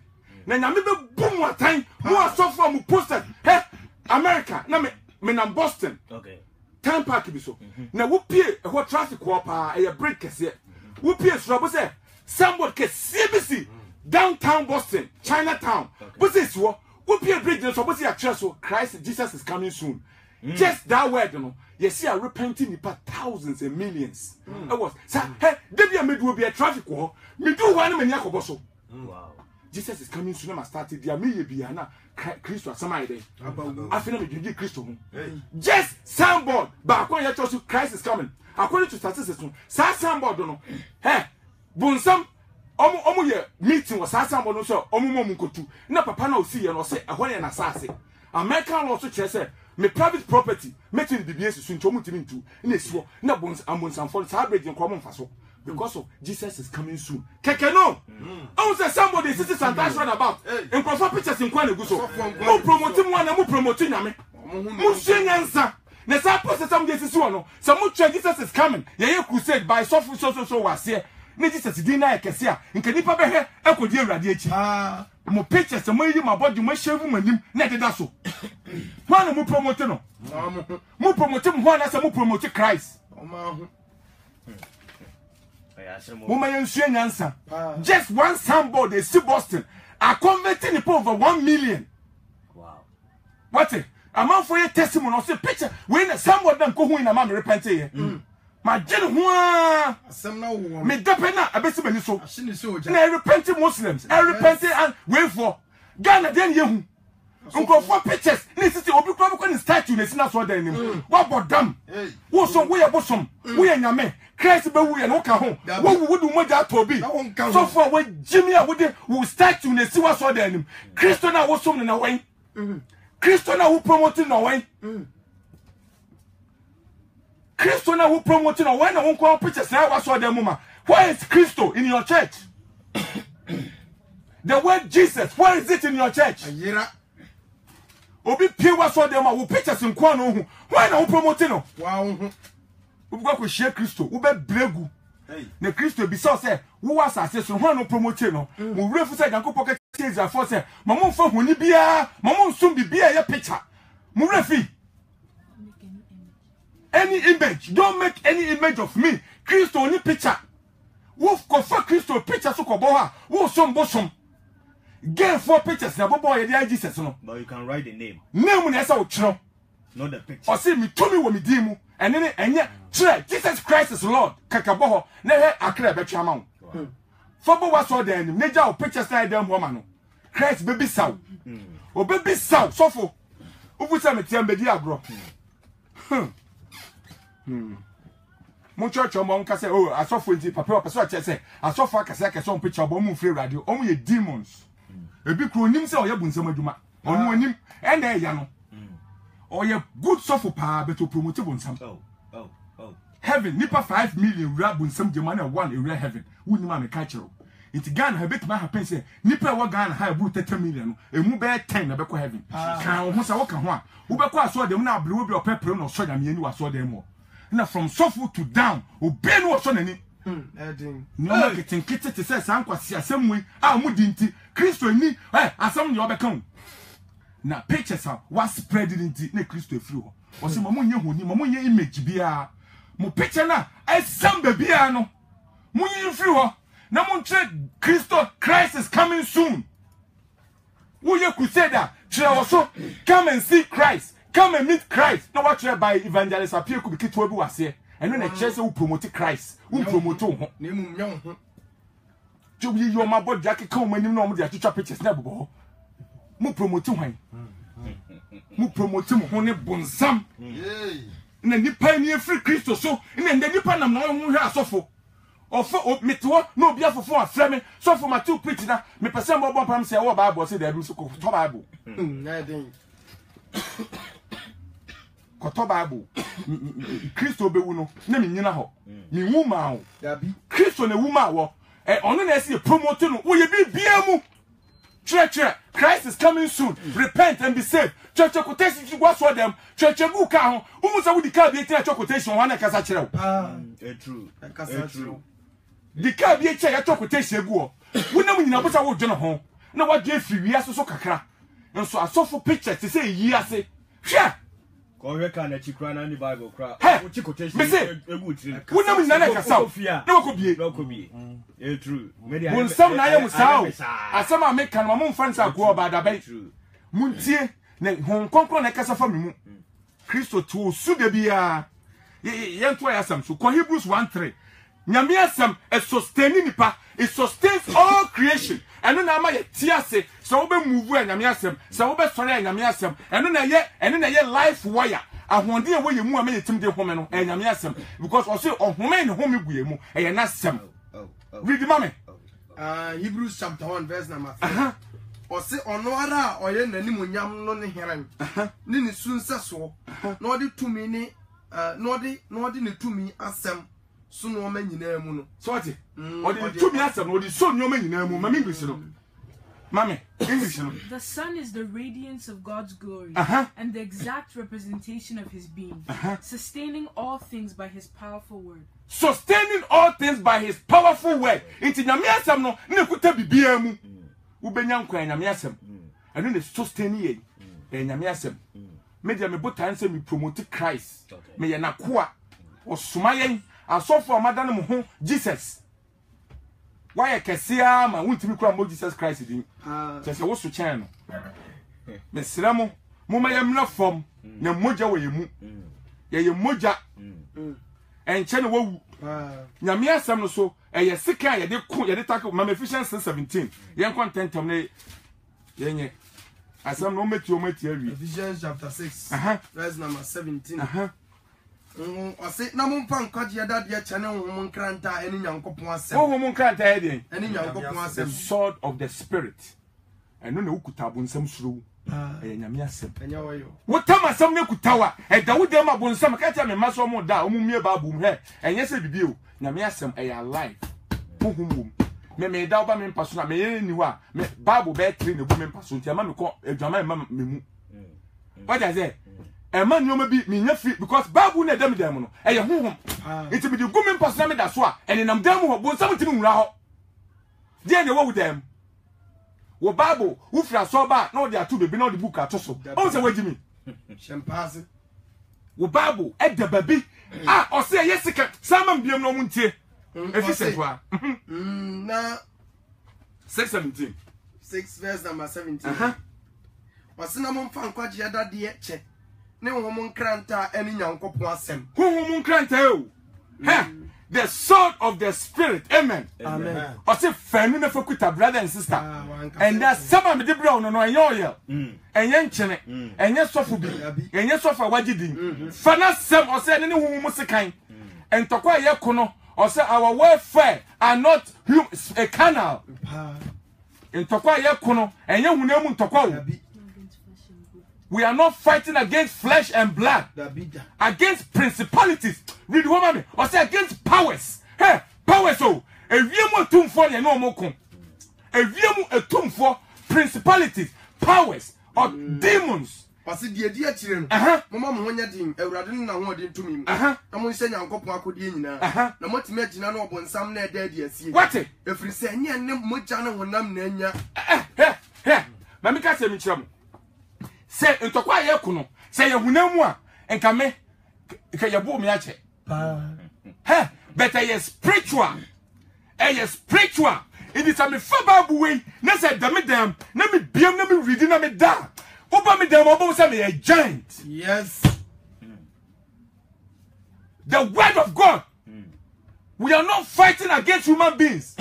na nyame be boom watan mo so for mo posted hey America na me na Boston okay time park bi so na wo pie e ho traffic wo pa e break kese wo pie so bo say somebody ke CBC downtown Boston Chinatown bo say so wo pie bridge so bo say so Christ Jesus is coming soon just that word no you see a repenting nipa thousands and millions it was say hey debi me do be a traffic wo me do one me nya ko bo so wow Jesus is coming soon. I started the me bia na Christo asama ide. Afina me dwedwe Kristo ho. Just soundboard ba akon ya church Christ is coming. According to statistics no, sa soundboard no. Hey, bonsam omo ye meeting was sa soundboard no so omo mo nkotu. Na papa na osi ye no say ehon ye na sase. American law so chere say me private property meeting the BBS so ntomo timi ntu. Na esiwo na bonsam for sa bridge nko mo mfaso. Because of Jesus is coming soon. Keke no. I say somebody is sitting and about. In profile pictures in Kwana Guso. Mo promoting one and mo promoting nyame. Mo shenyansa. Na sa post some days so no. Some mo Jesus is coming. Ye crusade by so was here. Na Jesus di na ekese a. Nka nipa be he ekodi awurade achi. Mo pictures mo yi my body mo shave manim na deda so. One mo promoting no. Mo promoting one na say mo promote Christ. Just one soundboard they see Boston are converting people over 1 million. Wow. What it? A man for your testimony of the picture when someone them go in a man repent here. My general me depena a bit so. I repenting Muslims. I repenting and wait for Ghana then you. Uncle for pictures. This is the obi kwabukwa statue na sina so dan nim. What about them? Wo so we are bosom. We are nyame. Christ be we no ka ho. Wo do moja to bi. So for we Jimmy a we statue na si wa so dan nim. Christo na wo som na wen. Christo na wo promote na wen. Christo na wo promote na wen na won kwa pictures na wa so dan mama. Where is Christo in your church? The word Jesus, where is it in your church? obi pie wa so dem a wo pictures nkwa no hu why na wo promote no wa hu wo go share Kristo wo be bregu na Kristo bi so say wo was asase so no promote no mo wure fu say Yankopɔ ka teza for say mamo mfa honi bia mamo nsum bibia ye picture mo wure fi any image. Don't make any image of me. Kristo only picture. Wolf kofa Kristo picture so ko boha. Wo som bosom. Get 4 pictures na bobo ye dey Jesus no. But you can write the name. Name na esa wo chiro. Not the picture. O say me to me wo me di mu. Ene ne enye chire Jesus Christ is Lord. Kaka boho na he akra be twa ma wo. Fobo wa so den nim. Neja wo pictures na dem ho ma no. Christ baby saw. O baby saw sofo. Ufu say me tiam be di agro. Mon church on ka say oh asofo nti papa papa so che say asofo akase akase on picture bo mu free radio on ye demons ebi kro nim say oye bunsam adwuma onu anim e na ya no oye good sofo pa beto promote bunsam heaven nipa 5 million ra bunsam jema na 1 area heaven wuni ma me ka kiro nti Ghana ha betima happen say nipa wa Ghana ha bu 30 million no emu be 10 na be ko heaven kan ho sa wo ka ho a wo be ko aso dem na abrewo bi opepre no so nyame ani waso dem mo na from sofu to down obe no waso nani no marketing kete te say san kwasi asemwe a mu dinti Kristo ni asam ni obeka na pictures a was spread dinti na Kristo efiri ho o se mamunye honi mamunye image bia mo picture na asam bia no munye efiri ho na montre Kristo Christ is coming soon. Who you crusader? So come and see Christ. Come and meet Christ. Now what by evangelist appear could be kit to was here. And then the church who promote Christ. Who promote him. To be your my boy Jackie come when you know the teacher pictures never bo. Mu promote him. Mu promote him honey bonsam. Na nipa ni free Christo so. Na nipa nam na hu hwe asofo. Ofo metwo no bia fofo afre me so for my two preach na me person bo pam say wo Bible say there so ko to Bible na den ko to Bible Kristo be wu no na me nyina ho me wu ma ho Kristo na wu ma wo ono na ese promote no wo ye bia mu church Christ is coming soon repent and be saved church quotation you go so them church bu ka ho umu sa wo di ka bi tia quotation ho na kasa kire wo true true the car be a chair to quotation go. We know we never saw John home. No, what gave you as so kakra. And so I saw for pictures to say, yes, yeah. Go reckon that you cry on the Bible crap. What quotation? We know we never saw. No, could be. True. When some I was out, as some make my moon fans are go about the bay. Muntie, home conquer a casa for me. Christo to Sudabia. Young to some so Hebrews 1:3. Nyamiasem is sustaining nipa, it sustains all creation. And no na ma ye tiase, so we move we nyamiasem, so we sori nyamiasem. And no na ye life wire. Ahonde e wo ye mu a me yetim de home no, nyamiasem because o say ohome ne home gu ye mu, e na sem. Read the mama. Hebrews chapter 1 verse number 3. O say ono ara o ye nanim onyam no ne heran. Ni ne sunse so. Na odi tumi ni na odi ne tumi asem. So no man nyina mu no so what or the two me asem or the so no man nyina mu mama English no mama English no the sun is the radiance of God's glory and the exact representation of his being sustaining all things by his powerful word inti nyame asem no na kuta bibia mu wo benya nkwa nyame asem eno ne sustaining ye nyame asem media me botan se me promote Christ me ye na koa osuma yen asofo amadane mo ho Jesus why kesia ma wuntimi kura mo Jesus Christ din se wo so chen no me sramo mo ma yam na fom na moja wo yemu ye moja enche ne wo nyame asem no so ye sika ye de ko ye de take ma Ephesians 17 yen contentam ne yenye asem no meti awi Ephesians chapter 6 verse number 17 I say na mo mpa nkwaje da de chane ho nkranta eni nyankopon asem ho nkranta e de eni nyankopon asem the sword of the spirit eno na ukuta bonsam suru nyame asem enya wo yo wotama asem na kutawa e da wode ma bonsam ka tia me maso mo da o mu mie babu mu he enye se bibi o nyame asem e ya life pohumum me da oba me mpaso na me ye ni wa me babu be 3 na bu me mpaso ntia ma me ko adwama ma me mu What I say? A man you may be me free because Babu ne dem dem no. E ye honhom. It be the gomen person me da so a and nam dem ho bo sam timi nwura ho. Dey na wo with them. Wo Bible, wo fra so ba na wo dey atu bebi na the book ato so. O say wagi me. Champagne. Wo Bible e de baby. Ah, o say yes sika. Sama mbiem no muntie. Efi setwa. Na 6:17. 6 verse number 17. Wasina mo mfa nkwaje adade eche. Ne honhom nkranta ani nyankopon asem. Honhom nkranta o. The sword of the spirit. Amen. Amen. I say fenu na fakuta brother and sister. And that some me de bra no enye enye nchene. Enye sofu bi. Enye sofa wagidin. Fana sem o say ne honhom sekan. Entokwa ye kono o say our welfare are not a canal. Entokwa ye kono enye hunemu ntokwa o. We are not fighting against flesh and blood. Against principalities. Read woman. Or say against powers. Hey, powers oh. A viemu tumfo ne no moko. A viemu a tumfo principalities, powers or demons. Pasi die die akire no. Mama mo honya din. Awurade na ho odin tumi mu. Na mo nse nyankopon akodi nyina. Na mo timi agina na obonsam na eda die asie. What? Efri se nya ne moja na honam na anya. Mami ka se mi kire mo. Say ntokwa ye kuno say ye hunamu a enka me ka ye bo me ache but ye spiritual spiritual it is a me fa babu we na say dem na me biam na me reading na me da oba me dem oba say me a giant. Yes, the word of God. We are not fighting against human beings.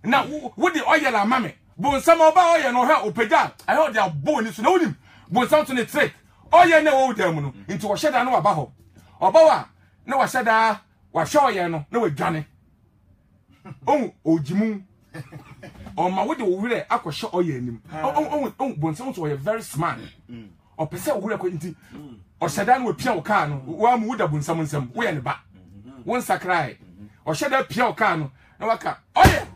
Now with the oil and mame but some oba oil no ha opega I heard they are born so no him but something the trick. Oh yeah, no dem no. Into wa sheda no aba ho. Oba wa na wa sheda wa show ye no na wa dwane. Ojimu. O ma we de wo wure akosho oye anim. But something was very smart. O pese wo wure ko nti. O sheda no wa pia wo car no. Wa mu da bunsam nsam. Wo ye ne ba. Won sakrai. O sheda pia wo car no. Na waka. Oye.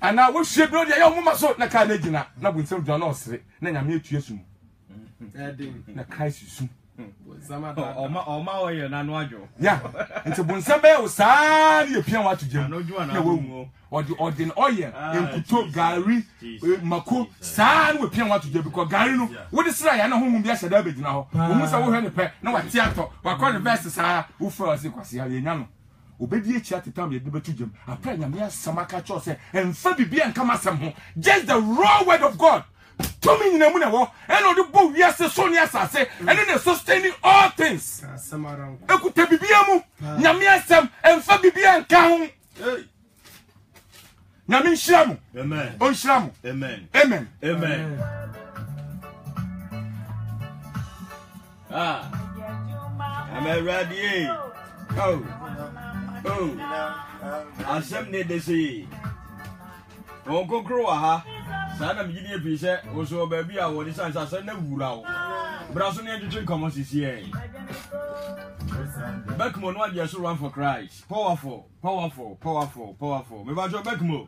Ana wo hwe bi no de ya wo ma so na car na gina. Na bunsam dwa na osere. Na nyame etu esum. Na Christ sum. Oma oye na no ajo. Yeah. Nti bunsam be o saa ne pia wa to gem. Na wo odin oye enkuto gari mako saa ne pia wa to gem because gari no wo de sra ya na honhum bia sheda begina ho. Wo mu sa wo hwe ne pe na wa tiato wa call the verse saa wo fra se kwase ya nya no. Obedi echi atetam ye de betu gem. Apra nya me asamaka cho se emfa bibia nka masem ho. Just the raw word of God. Tommy in the moon, and on the boat, yes, the son, yes, I say, and then sustaining all things. I could tell Bibiamu, Yamiasam, and Fabibian Count. Yamin Shamu, amen. On Shamu, amen. Amen. Amen. I'm ready. I some need to see. Oh, go grow, ha. Sana mjini epise oso baby a woni sansa sa na wura o braso ne twetwe komo sisi e Bekmo no ade so run for Christ powerful me ba jo Bekmo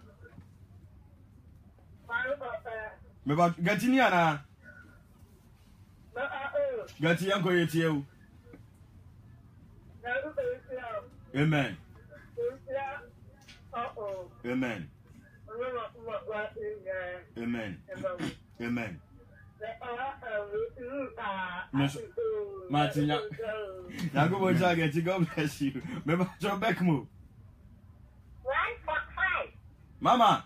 me ba gatini ana gati yanko yetie o amen amen. Amen. Amen. Martin, now go on, Jagged. God bless you. Remember John Beckmo. 145. Mama.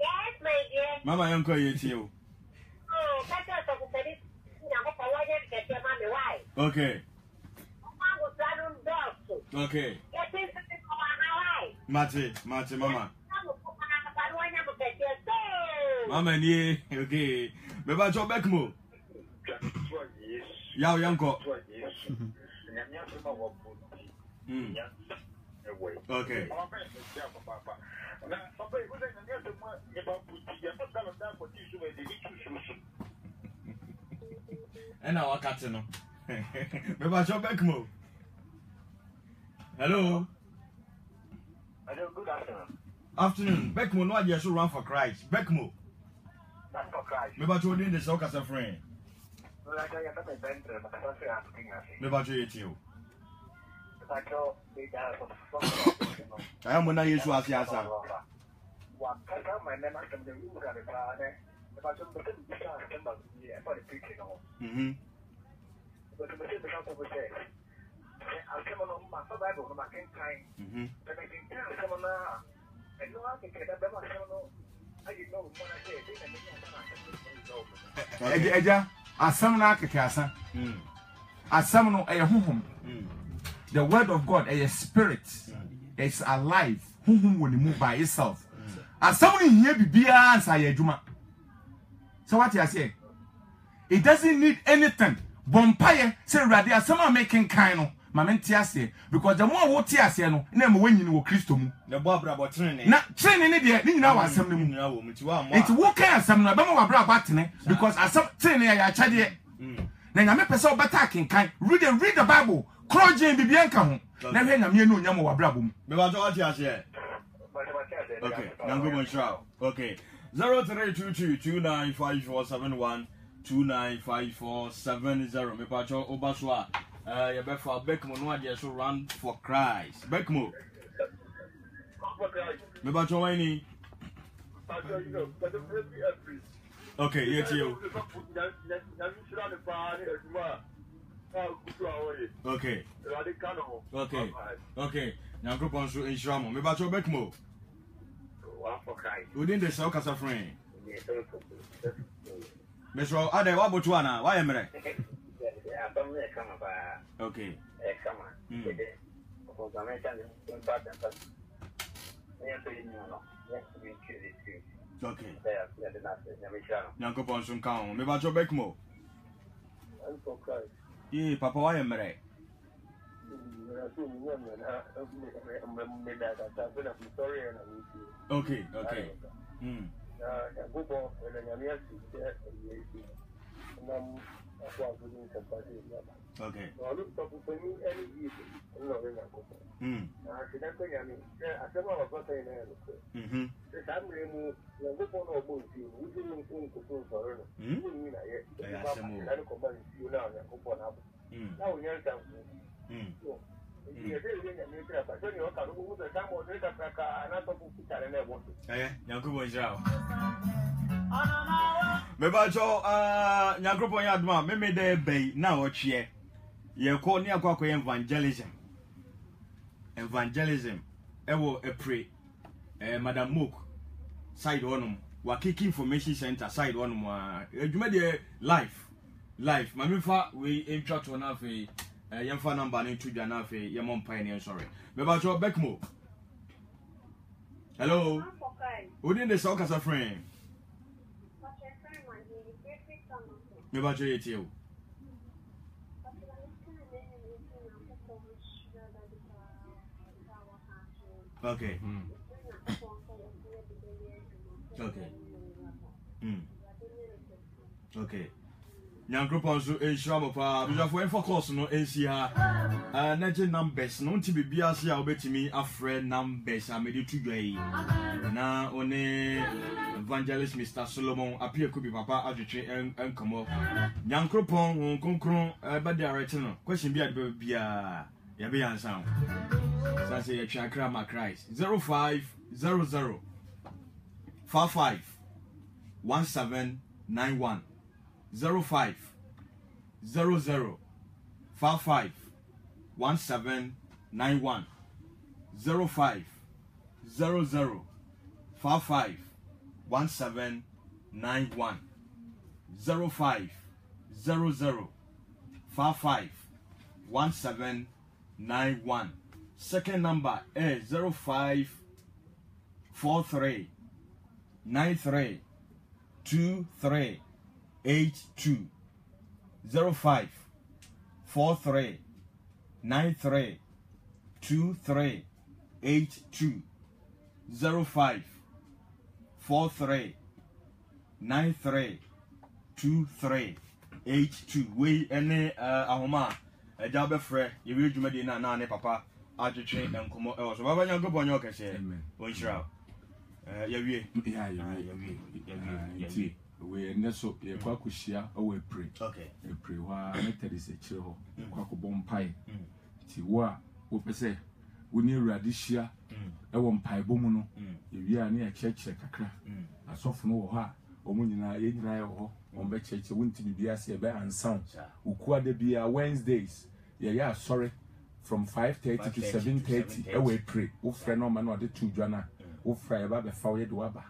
Yes, my dear. Mama, I'm calling you. Oh, that's okay. Okay. Mate, Mama. Mama, nie, okay. Beba John Beckmo. Yao Yanko. Okay. And our catino. Beba John Beckmo. Hello. Hello, good afternoon. Afternoon. Beckmo, no idea should run for Christ. Beckmo. Run for Christ. Maybe I told you the soccer friend. Me ba je yeti o. Aya mo na Yesu asiasa. Mhm. Eja asam na akeke asa. Asam no honhom. The word of God is a spirit. It's alive. Honhom will move by itself. Asam no hia bibia ansa ya adwuma. So what you say? It doesn't need anything. Bompaye say radi asam making kind no. Mamentiase because the more what tiase no na me wanyini wo Kristo mu. The bo abrabo trene. Na trene ne de ni nyina wa asam no mu. Enti wo kan asam no ba ma wa abrabo atene because asam trene ya achade. Na nyame pese obeta kenkan read the Bible crojen bibia nka ho na hwe nyame enu nyam wa abrabo mu. Me ba to what tiase. Okay, nango mo shao. Okay. 0322295471 295470 me pa cho obaswa ya be for Beckmo no ade so run for Christ. Beckmo. Me ba cho wani. Okay, yet you. Okay. Okay. Okay. Now group on so insuramo. Me ba cho Beckmo. Within the South Casa friend. Mr. Ade, what about one? Why am I? Okay. Okay. Yanko Ponson Count. Me about your Beckmo. Yeah, Papa, why am I? Okay, okay. Okay. Mebacho nyankropo ya aduma me de bay na ochie ye ko ni akwa evangelism ewo pray Madam Mook side onum wa kick information center side onum aduma de life mamifa we intro to na fe yemfa number na tudwa na fe yemon pioneer sorry mebacho Beckmo. Hello. Within the South Casa friend. Me ba je yeti o. Okay. Okay. Okay. Nyankropon so enshiramo pa bishafo en focus no ensi ha na je numbers no nti bibia se a obetimi afre numbers amedi tudwa yi na one evangelist Mr. Solomon appear could be papa adwetwe enkomo Nyankropon konkron ba direct no question bia de bia ya be answer so say ya chakra ma Christ 0500 55 1791 0500 55 1791 0500 55 1791 0500 55 1791. Second number is 0543 93 23 82 05 43 93 23 82 05 43 93 23 82 we any ahoma eja be frɛ ye wi dwumadi na ne papa adwetwe enkomo e so baba nyango bonyo kese wonhyira ya wie we neso ye kwa kushia o we pray. Okay. We pray wa methodist e chire ho. Kwa ko bompai. Ti wo a wo pese wo ni Awurade hia e wo mpai bomu no. Ye wi a na ye chechire kakra. Asofo no wo ho a omo nyina ye nyina ye ho. On be church won't be biase be ansan ukua de bia Wednesdays yeah sorry from 5:30 to 7:30 e we pray wo frɛ no ma no de tu dwana wo frɛ e ba be fa wo de waba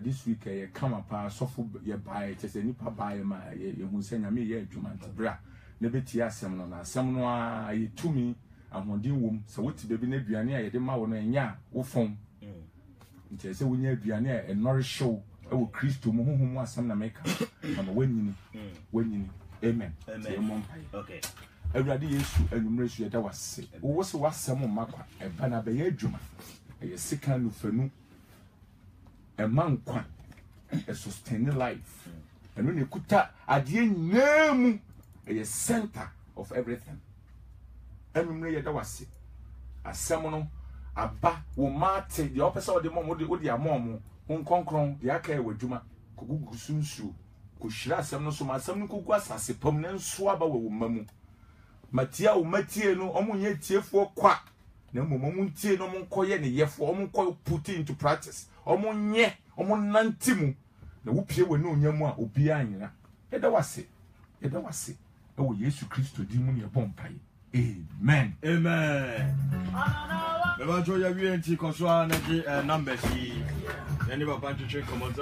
this week ye come pa sofo ye buy chese nipa buy ma ye hu senya me ye adwuma ntibra ne beti asem no na asem no a ye tumi ahondin wom se woti bebi na aduane a ye de ma wo no enya wo fon ntese wo nya aduane a nourish show ewo Kristo mu honhom asam na meka ama wanyini amen okay Awurade Yesu anumre su yeda wase wo se wasam makwa eba na be ye adwuma ye sika no fanu e mankwa e sustain life eno ne kuta ade nyinamu e center of everything anumre yeda wase asam no aba wo mate de opesa wo de mom wo de amom konkron de aka e wadwuma kogugu sunsu ko hira asem no so ma asem no kogu asase pam na nso aba wo mamu matia wo matie no omunye tiefo kwa na momo ntie no monkoye ne yefo omonkoye put into practice omonye omonnantimu na wopie we no onyamu a obi anyira eda wase e wo Yesu Kristo di mu ne bompai amen Beba joya wi enti konso na numbers yi. Any papa to check comment